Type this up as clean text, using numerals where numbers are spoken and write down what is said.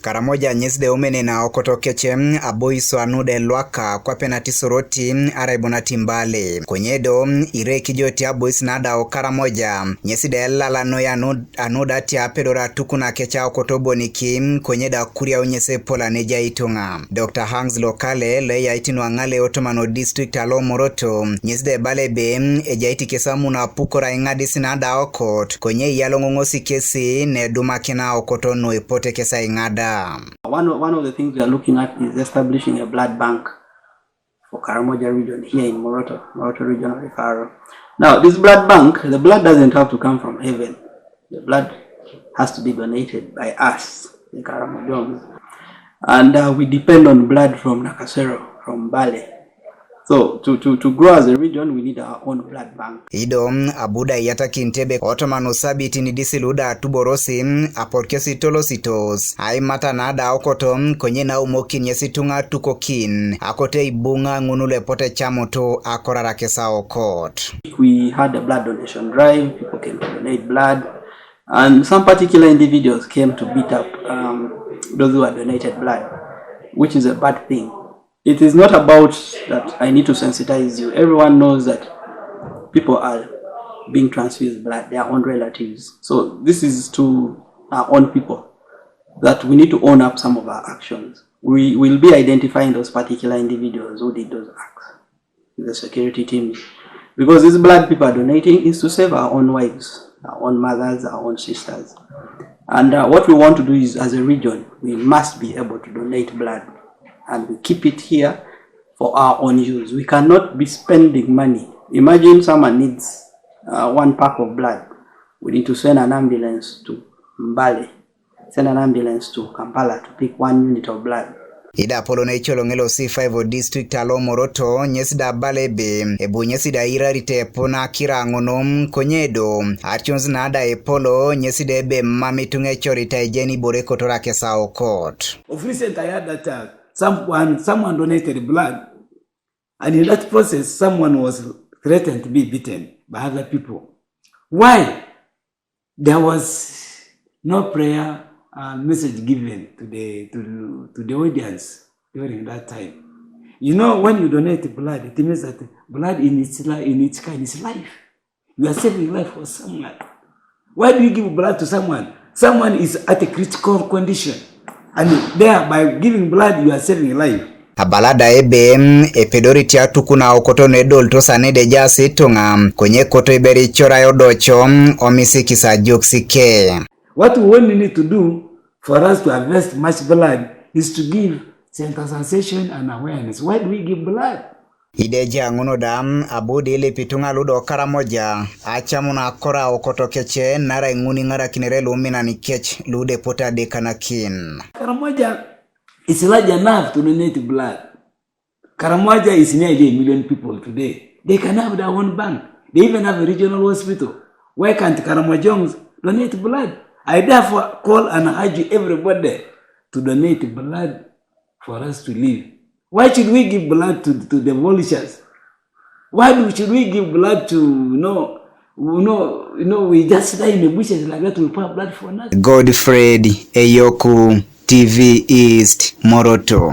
Ikaramoja nyesde umene na Aokot keche aboiso anude lwaka kwa penati soroti araibona timbale. Konyedo ire kijoti abois nada Ikaramoja nyeside lalano ya anuda tia pedora tukuna kecha Aokot niki konyeda kuria unyese pola neja itunga. Dr. Hangs Lokale le ya itinu angale Otomano District alo Moroto nyeside balebe ejaiti kesamu na pukora ingadisi nada Aokot konye yalongongosi kesi ne dumakina Aokot no ipote kesa ingada. One of the things we are looking at is establishing a blood bank for Ikaramoja region here in Moroto region of Ikaro. Now, this blood bank, the blood doesn't have to come from heaven. The blood has to be donated by us, the Ikaramoja. And we depend on blood from Nakasero, from Bale. So to grow as a region, we need our own blood bank. Ido abuda yata kintebe Otomano sabiti ni disiluda tuborosi aporkesi tolositos. Aimata nada Aokot konye na umoki nyesitunga tukokin. Akote ibunga ngunule pote chamoto akorara kesa Aokot. We had a blood donation drive. People came to donate blood. And some particular individuals came to beat up those who had donated blood, which is a bad thing. It is not about that I need to sensitize you. Everyone knows that people are being transfused blood, their own relatives. So this is to our own people that we need to own up some of our actions. We will be identifying those particular individuals who did those acts, the security teams. Because this blood people are donating is to save our own wives, our own mothers, our own sisters. And what we want to do is, as a region, we must be able to donate blood. And we keep it here for our own use. We cannot be spending money. Imagine someone needs 1 pack of blood. We need to send an ambulance to Mbale, send an ambulance to Kampala to pick 1 unit of blood. Ida polo na icholo ngelo C5 district alo Moroto nyesida balebe ebu nyesida irarite pona kira ngonom konyedo achons na ada epolo nyesida ebe mamitunge chorita ejeni bore kotora kesa Aokot. Of recent I heard that someone donated blood, and in that process someone was threatened to be beaten by other people. Why? There was no prayer message given to the audience during that time. You know, when you donate blood, it means that blood in its kind is life. You are saving life for someone. Why do you give blood to someone? Someone is at a critical condition. And there, by giving blood, you are saving life. Abalada ebe epedoriti atukuna Aokot nedol tosane deja situnga kwenye koto iberi chora yodocho omisiki sa joksike. What we only need to do for us to harvest much blood is to give sensitization and awareness. Why do we give blood? Ideja ngunoda abudi ile pitunga ludo Ikaramoja achamuna kora Aokot keche nara nguni ngara kinerelu umina ni kech lude pota de kanakin. Ikaramoja is large enough to donate blood. Ikaramoja is nearly 1 million people today. They can have their own bank. They even have a regional hospital. Why can't Ikaramoja donate blood? I therefore call and urge everybody to donate blood for us to live. Why should we give blood to the vultures? Why should we give blood to, we just die in the bushes like that, we pour blood for nothing? Godfred Eyoku, TV East, Moroto.